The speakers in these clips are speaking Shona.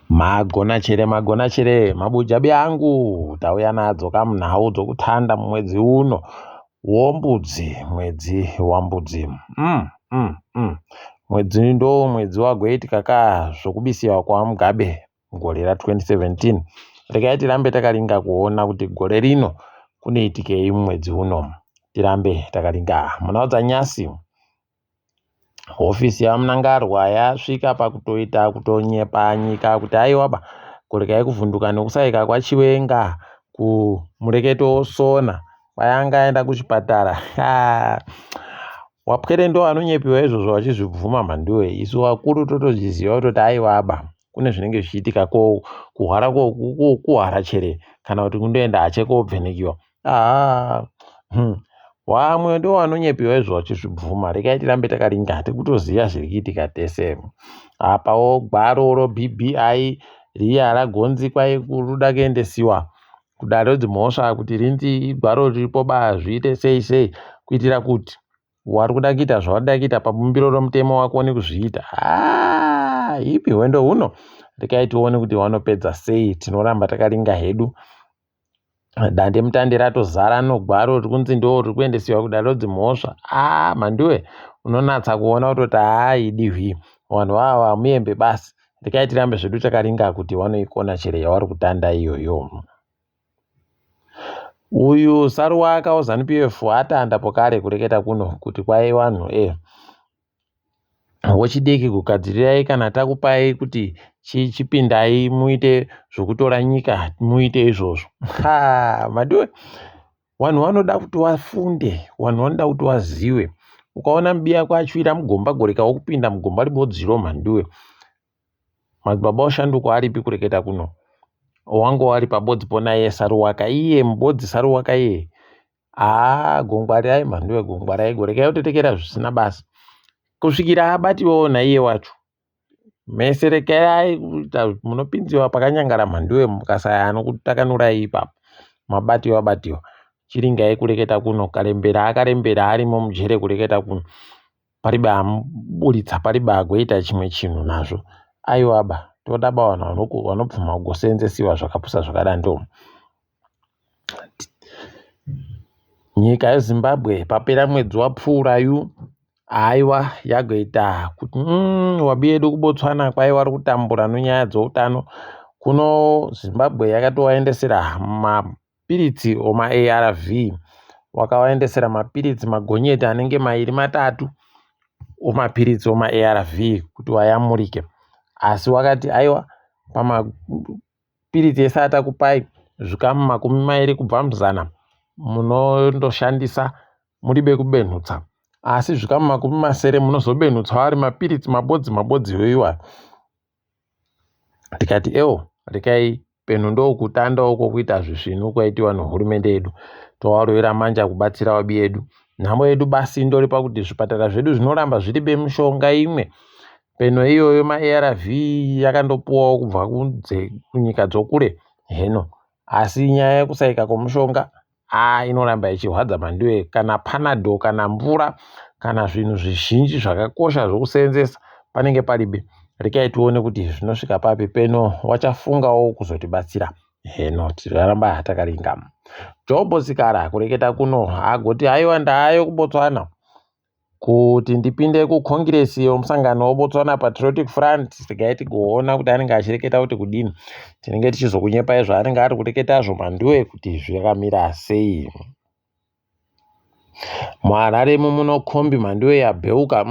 Magona chere mabujabi angu tauya nadzo kamunhau dzokutanda mumwedzi uno wombudzi, mwedzi wambudzi. Mwedzi ndo mwedzi wagoitika zvokubisiwa kwaMugabe gore ra2017. Regai tirambe takaringa kuona kuti gore rino kunoitikei mumwedzi uno. Tirambe takaringa. Munaudza nyasi hofisi yaMunangarwa yasvika pakutoita kutonyepa nyika kuti aiwaba kuregai kuvhunduka nekusaika kwaChiwenga kumureketo wosona kwayangaenda kuchipatara. Wapwere ndo anonyepiwa izvozvo vachizvibvuma mhanduwe. Isu vakuru totoziziva kutoti aiwaba kune zvinenge zvichiitika kuhwara kuhwara chere kana kuti kundoenda hache kobvenikiwa. Vamwe ndo vanonyepiwa izvo vachizvibvuma. Regai tirambe takaringa tikutoziva zviri kuitika tese. Apawo gwaro roBBI riya ragonzi kwaikuruda kuendesiwa kudare dzimhosva kuti rindi gwaro riripo zviite sei kuitira kuti wari kuda kuita zvawarida kuita pabumbiro romutemo wakone kuzviita. Ipi hwendo huno. Regai tione kuti vanopedza sei. Tinoramba takaringa hedu. Dande mutande ratozara nogwaro rikunzi ndo riri kuendesiwa kudare dzimhosva. Mhanduwe unonatsa kuona kutoti haidihwi vanhu vava muembe basi. Regai tirambe zvedu takaringa kuti vanoikona chere yavari kutanda iyoyo. Uyu Saruwaka waZANU-PF atanda pokare kureketa kuno kuti kwai vanhu wochidiki kugadzirirai kana takupai kuti chipindai muite zvokutora nyika muite izvozvo. Madiwe vanhu vanoda kuti vafunde, vanhu vanoda kuti vazive. Ukaona mubiya kwachira mugomba goreka wokupinda mugomba ribodziro mhanduwe. Madzibaba oshanduka aripi kureketa kuno. Wangu wari pabodzi pona iye Saruwaka iye mubodzi Saruwaka iye. Gongwari ai mhanduwe gongwari ai gorekai kutotekera zvisina basa. Kusvikira abatiwawo naiye wacho. Mese rekai kuita munopinziwa pakanyangara mhanduwe mukasaya anokutakanurai ipapo. Mabatiwa. Chiringai kureketa kuno karembera akarembera arimo mujere kureketa kuno. Pariba amuburitsa pariba agoita chimwe chinhu nazvo. Aiwaba toda vanhu vanobvuma kugosenzesiwa zvakapusa zvakadando. Nyika yeZimbabwe papera mwedzi wapfuurayu aiwa yagoita kuti wabi yedu kuBotswana kwai vari kutambura nenyaya dzeutano. Kuno Zimbabwe yakatovaendesera mapiritsi oma-ARV. Wakawaendesera mapiritsi magonyeti anenge 2-3 omapiritsi oma-ARV kuti wayamurike. Asi wakati aiwa pamapiritsi ese atakupai zvikamu 20 kubva muzana munondoshandisa muribe kubenhutsa. Asi zvikamu 70 munozobenhutsa ari mapiritsi mabodzi yoiwa. Tikati rekai penhu ndokutanda uko kuita zvisvinu kwaitiwa nehurumende yedu. Towarovera manja kubatsira wabi yedu. Nhamo yedu basi indori pakuti zvipatara zvedu zvinoramba zviri bemishonga imwe. Penho iyoyo ma-ARV yakandopuwawo kubva kunyika dzokure heno. Asi nyaya yekusaika kwomushonga inoramba ichihwadza mhanduwe. Kana Panadol kana mvura kana zvinhu zvizhinji zvakakosha zvokuseenzesa panenge paribe. Rekai tione kuti zvinosvika papi. Penho wachafungawo kuzotibatsira heno tiraramba takaringa. Jobo Sikara kureketa kuno agoti aiwa ndaayo kuBotswana kuti ndipinde kukongresi yomusangano weBotswana Patriotic Front. Regai tigoona kuti anenge achireketa kuti kudini. Tinenge tichizokunyepai zvaanenge ari kureketazvo mhanduwe kuti zvakamira sei. muHarare munokombi mhanduwe yabheuka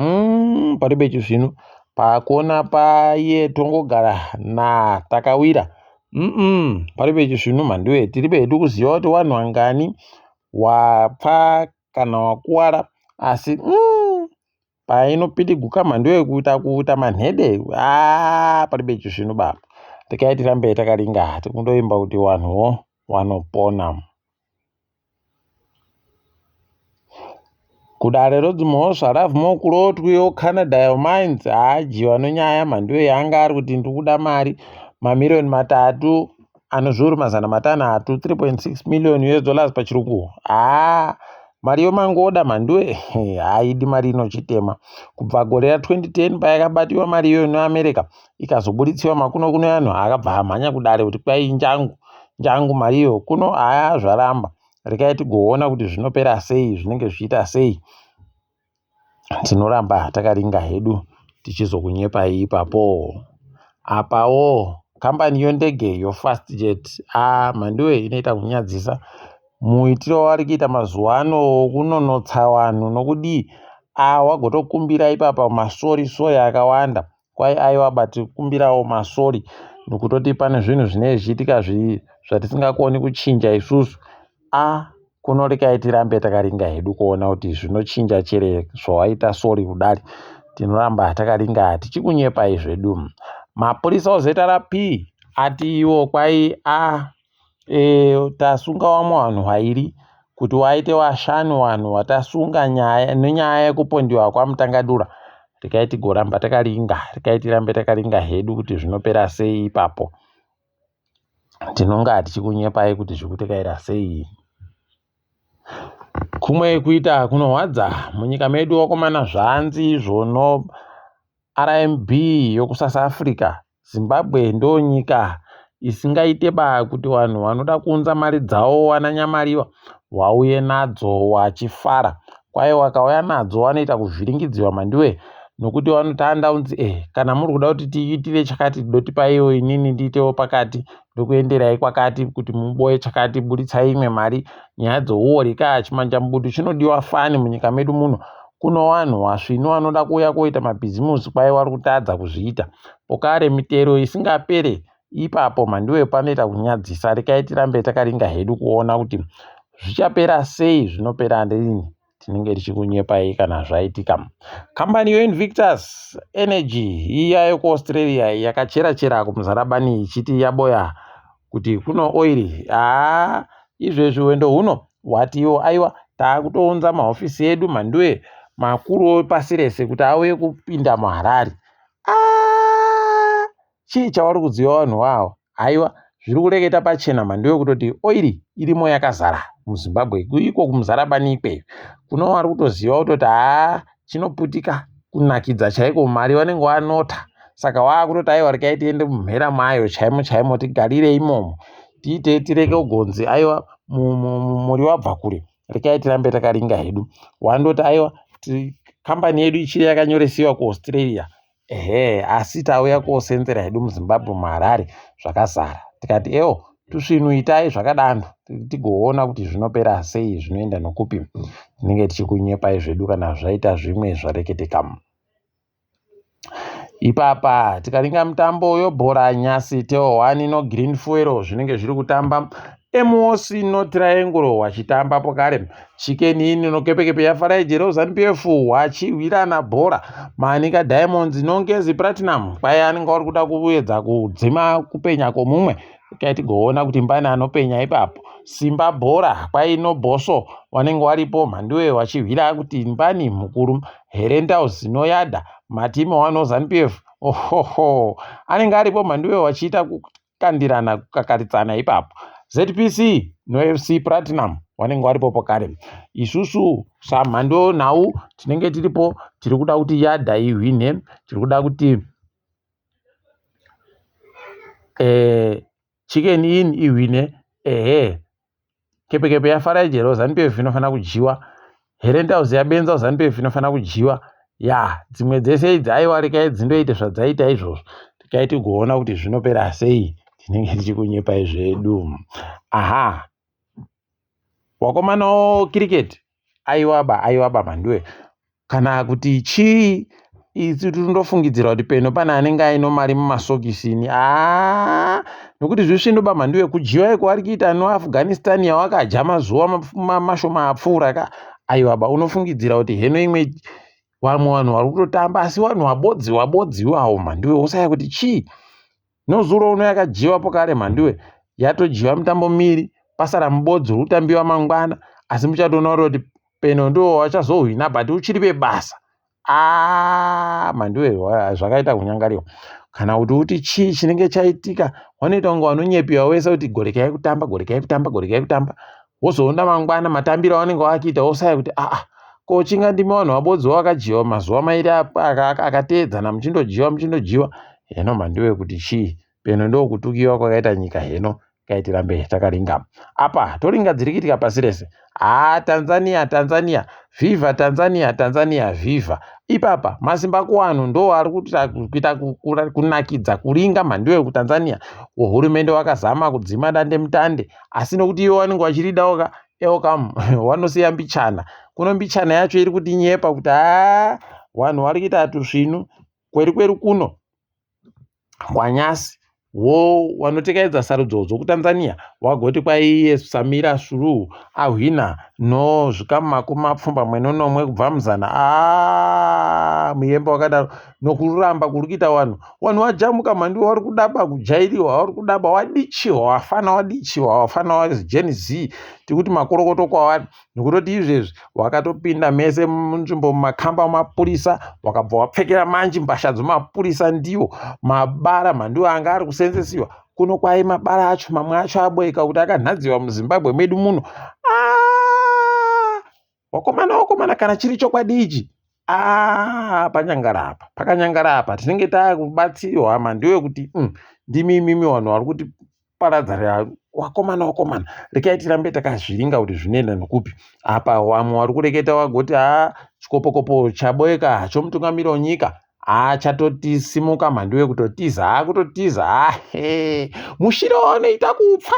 paribe chizvino pakuona paiye tongogara takawira. Paribe chizvino mhanduwe tiribe hedu kuziva kuti wanhu wangani wapfa kana wakuwara. Asi painopitiguka mhanduwe kuita manhede paribe chizvino baba. Rekai tirambe takaringa tikundoimba kuti wanhuwo wanopona. Kudare rodzimhosva ravhuma kurotwi yoCanada Mines ajiwa nonyaya mhanduwe yanga ari kuti ndikuda mari mamiriyoni 3 anozviuru 500 $3.6 million pachirungu. mari yomangoda mhanduwe haidi mari inochitema. Kubva gore ra2010 payakabatiwa mari iyoyo neAmerica ikazobuditsiwa makuno kuno yanhu akabva amhanya kudare kuti kwai njangu mari iyo kuno zvaramba. Rekai tigoona kuti zvinopera sei, zvinenge zvichiita sei. Tinoramba takaringa hedu tichizokunyepai ipapo. Apawo kambani yondege yoFastJet mhanduwe inoita kunyadzisa. Muitiro vari kuita mazuva ano kunonotsa vanhu nokudii wagotokumbira ipapa masori akawanda. Kwai aiwa batikumbirawo masori nokutoti pane zvinhu zvinenge zvichiitika zvatisingakoni kuchinja isusu. Kuno rekai tirambe takaringa hedu kuona kuti zvinochinja chere zvawaita sori kudari. Tinoramba takaringa tichikunyepai zvedu. Mapurisa ozeta raP ati iwo kwai tasunga vamwe vanhu vairi kuti waite washanu vanhu watasunga nenyaya yekupondiwa kwaMutangadura. Rekai tigoramba takaringa, rekai tirambe takaringa hedu kuti zvinopera sei ipapo. Tinonga tichikunyepai kuti zvikutekaira sei. Kumwe kuita kunorwadza munyika medu wakomana zvanzi zvono RMB yokuSouth Africa. Zimbabwe ndo nyika isingaite kuti vanhu vanoda kuunza mari dzavo wananyamariwa wauye nadzo wachifara. Kwai wakauya nadzo wanoita kuvhiringidziwa mhanduwe nokuti vanotanda unzi kana muri kuda kuti tiitire chakati dotipaiwo inini ndiitewo pakati ndokuenderai kwakati kuti muboye chakati buditsai imwe mari. Nyaya dzouori chimanja mbudu chinodiwa fani munyika medu muno. Kuno vanhu vasvinu vanoda kuuya koita mabhizimusi kwai vari kutadza kuzviita. Pokare mitero isingapere ipapo mhanduwe panoita kunyadzisa. Rekai tirambe takaringa hedu kuona kuti zvichapera sei, zvinopera ndini. Tinenge tichikunyepai kana zvaitika. Kambani yoInvictus Energy iya yekuAustralia yakachera kumuzarabani ichiti yaboya kuti kuno oiri. Izvezvi wendo huno hwatiwo aiwa taakutounza mahofisi edu mhanduwe makuru pasi rese kuti auye kupinda muHarare. Chii chavari kudziva vanhu vavo? Aiwa zviri kureketa pachena mhanduwe kutoti oiri irimo yakazara muZimbabwe iko kumuzarabani ikweyo. Kuno vari kutoziva kutoti chinoputika kunakidza chaiko mari vanenge vanota. Saka wakutoti aiwa rekai tiende mumhera mayo chaimo tigarire imomo tiite tireke ugonzi aiwa muri wabva kure. Rekai tirambe takaringa hedu. Wandoti aiwa kambani yedu ichiri yakanyoresiwa kuAustralia asi tauya kosenzera hedu muZimbabwe muHarare zvakazara. Tikati tusvinu itai zvakadano tigoona kuti zvinopera sei, zvinoenda nokupi. Tinenge tichikunyepai zvedu kana zvaita zvimwe zvareketeka. Ipapa tikaringa mutambo yobhora nyasi Teo1 noGreen Fuel zvinenge zviri kutamba. MOC noTriangle wachitamba pokare. Chicken Inn noKepekepe yaFaraije ZANU-PF wachihwirana bhora. Manika Diamonds nongezi Platinum kwai anenge ari kuda kuedza kudzima kupenya kwomumwe. Tigoona kuti mbani anopenya ipapo. Simba bhora kwai noBoso wanenge waripo mhanduwe wachihwira kuti mbani mukuru. Herentaus noYada matimu wano ZANU-PF anenge aripo mhanduwe wachiita kukandirana kukakaridzana ipapo. ZPC noFC Platinum wanenge waripo pokare. Isusu samhando nhau tinenge tiripo, tiri kuda kuti Yada ihwine, tiri kuda kuti Chicken Inn ihwine. Kepekepe yaFaraije ZANU-PF inofana kujiwa. Herentaus yaBenza ZANU-PF inofana kujiwa. Dzimwe dzese idzi aiwa rekai dzindoite zvadzaita izvozvo. Rekai tigoona kuti zvinopera sei. Tinenge tichikunyepai zvedu. Wakomanawo cricket aiwaba mhanduwe. Kana kuti chii isi tindofungidzira kuti peno pana anenge aino mari mumasokisini. Nokuti zvisvindoba mhanduwe kujiwa iko kuita noAfghanistan yawakaja mazuva mashoma apfuura aiwaba unofungidzira kuti heno imwe vamwe vanhu vari kutotamba asi vanhu wabodziwawo mhanduwe usaya kuti chii. Nozuro uno yakajiwa pokare mhanduwe yatojiwa mitambo miri pasara mubodzi uri kutambiwa mangwana asi muchatoona kuti peno ndo wachazohwina but uchiri bebasa. Mhanduwe zvakaita kunyangariwa. Kana kuti uti chii chinenge chaitika wanoita kunge wanonyepiwa wese kuti gorekai kutamba. wozoona mangwana matambiro avanenge vakiita wosaya kuti kochinga ndimi vanhu vabodzwa vakajiwa mazuva mairi akateedzana muchindojiwa heno mhandiwe kuti chii peno ndokutukiwa kwakaita nyika heno kaitirambe takaringama apa toringa dziri kuitika pasi rese Tanzania viva Tanzania viva ipapa masimbakuwano ndo ari kuita kunakidza kuringa mhandiwe kutanzania hurumende wakazama kudzima dande mutande asi nokuti ivo vanenge vachiridawoka kam vanosiya mbichana kuno mbichana yacho iri kutinyepa kuti vanhu vari kuita tusvinu kweri kuno kwanyasi vanotekaedza sarudzo dzokutanzania wagoti kwaiye Samira Suluhu ahwina zvikamu makumi mapfumba mwenomwe kubva muzana muyemba wakadaro nokuramba kuri kuita vanhu vajamuka mhandiwe vari kudaba kujairiwa vari kudaba wadichiwa wafana Gen Z tikuti makorokoto kwavari nokutoti izvezvi wakatopinda mese munzvimbo mumakamba amapurisa wakabva wapfekera manji mbasha dzomapurisa ndiwo mabara mhandiwe anga ari kusenzesiwa kuno kwai mabara acho mamwe acho aboeka kuti akanhadziwa muZimbabwe medu muno wakomana kana chiri chokwadi ichi pakanyangara apa tinenge takubatsirwa mhandiwe kuti ndimi imimi vanhu vari kuti paradza wakomana rekai tirambe takazviringa kuti zvinoenda nokupi apa vamwe vari kureketa wagoti chikopokopo chaboeka chomutungamiri wenyika chatotisimuka mhandiwe kutotiza mushiro wanoita kupfa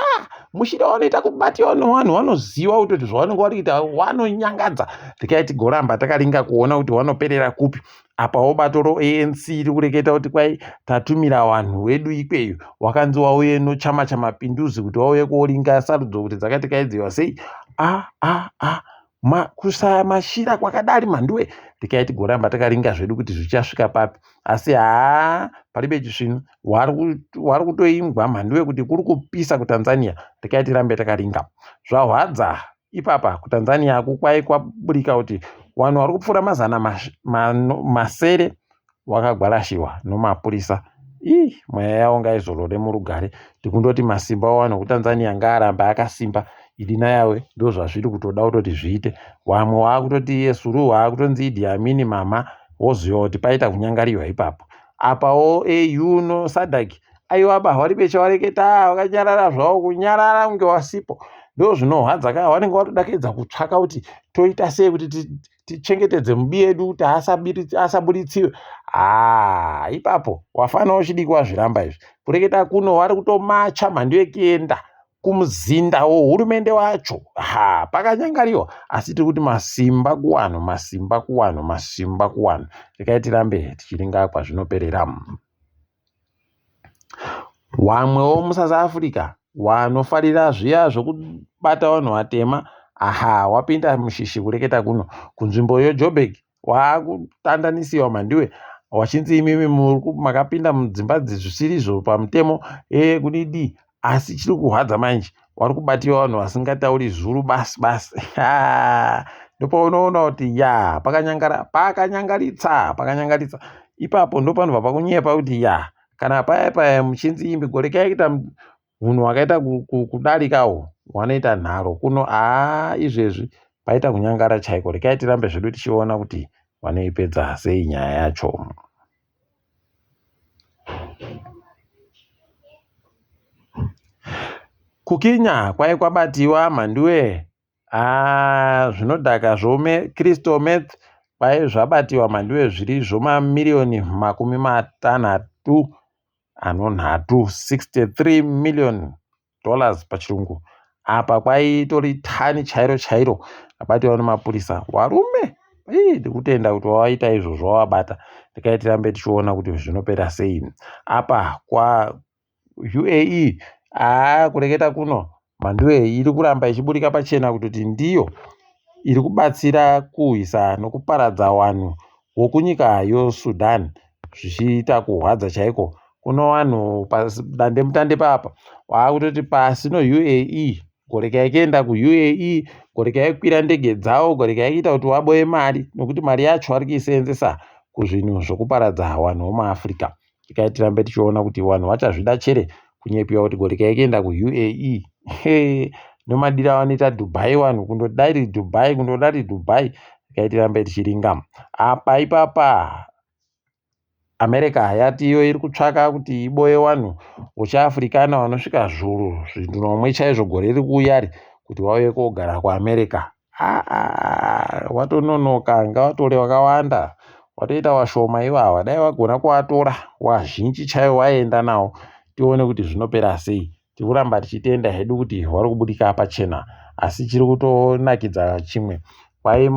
mushiro wanoita kubatiwa nevanhu vanoziva kuti zvavanenge vari kuita vanonyangadza rekai tigoramba takaringa kuona kuti vanoperera kupi apa wobatoro ANC iri kureketa kuti kwai tatumira vanhu vedu ikweyo wakanzi wauye nochama chamapinduzi kuti wauye kuoringa sarudzo kuti dzakatikaidziwa sei kusaya mashira kwakadari mhandiwe rekai tigoramba takaringa zvedu kuti zvichasvika papi asi paribe chisvinu wari kutoimbwa mhandiwe kuti kuri kupisa kutanzania rekai tirambe takaringa zvahwadza ipapa kutanzania kwai kwaburika kuti vanhu vari kupfuura mazana masere vakagwarashiwa nomapurisa mweya yavo ngaizorore murugare tikundoti masimba avanhu kutanzania ngaaramba akasimba idina yawe ndo zvazviri kutoda kutoti zviite vamwe vaakutoti Suluhu waakutonzi Idi Amini mama woziva kuti paita kunyangariwa ipapo apawo AU noSADC aiwa vari pechawareketa vakanyarara zvavo kunyarara kunge wasipo ndo zvinohwadza kaa vanenge vatodakedza kutsvaka kuti toita sei kuti tichengetedze mubi yedu kuti asaburitsiwe ipapo wafana uchidiki wazviramba izvi kureketa kuno vari kutomacha mhandiwe kuenda kumuzinda hurumende wacho pakanyangariwa asi tiri kuti masimba kuwanhu rekai tirambe tichiringa kwazvinoperera vamwewo muSouth Africa vanofarira zviya zvokubata vanhu vatema wapinda mushishi kureketa kuno kunzvimbo yeJoburg waakutandanisiwa mhandiwe wachinzi imimi makapinda mudzimba dzisirizvo pamutemo kudidi asi chiri kuhwadza manje vari kubatiwa vanhu vasingatauri Zulu basi ndopaunoona kuti pakanyangaritsa ipapo ndopanobva pakunyepa kuti kana paya muchinzi imbi gorekai kuita hunhu hwakaita kudarikawo wanoita nharo kuno izvezvi paita kunyangara chaiko rekai tirambe zvedu tichiona kuti wanoipedza sei nyaya yacho kukinya kwai kwabatiwa mhandiwe zvinodhaka Crystal meth kwai zvabatiwa mhandiwe zviri zvomamiliyoni 63 million dollars pachirungu apa kwaitori tani chairo abatiwa nemapurisa varume ndikutenda kuti waita izvozvo wavabata rekai tirambe tichiona kuti zvinopera sei apa UAE kureketa kuno mhandiwe iri kuramba ichiburika pachena kuti ndiyo iri kubatsira kuhwisa nokuparadza vanhu vokunyika yoSudan zvichiita kuhwadza chaiko kuno vanhu padande mutande papa waakutoti pasino UAE gorekai kuenda kuUAE gorekai kwira ndege dzavo gorekai kuita kuti waboye mari nokuti mari yacho vari kuisenzesa kuzvinhu zvokuparadza vanhu vomuAfrica rekai tirambe tichiona kuti vanhu vachazvida chere kunyepiwa kuti gorekai kuenda kuUAE nomadira vanoita Dubai vanhu kundodari Dubai tikaitiramba tichiringa apa ipapa. America yati iyo iri kutsvaka kuti iboye vanhu vechiafrikana vanosvika zviuru 100 chaizvo gore riri kuuya kuti vauye kogara kuAmerica. Watononoka, ngavatore wakawanda, watoita washoma ivava. Dai wagona kuvatora wazhinji chaivo waenda navo, tione kuti zvinopera sei. Tikuramba tichitenda hedu kuti vari kubudika pachena, asi chiri kutonakidza chimwe, kwai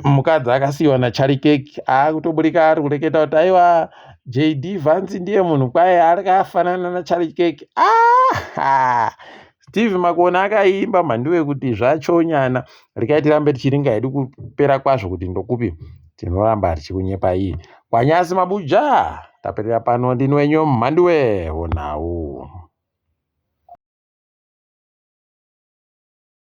mukadzi akasiyiwa naCharlie Kirk akutoburika ari kureketa kuti aiwa JD Vance ndiye munhu kwai akafanana naCharlie Kirk. Steve Makona akaimba mhandiwe kuti zvachonyana. Rekai tirambe tichiringa hedu kupera kwazvo kuti ndokupi. Tinoramba tichikunyepa iyi Kwanyasi Mabuja. Taperera pano ndini wenyu mhandiwe Honau.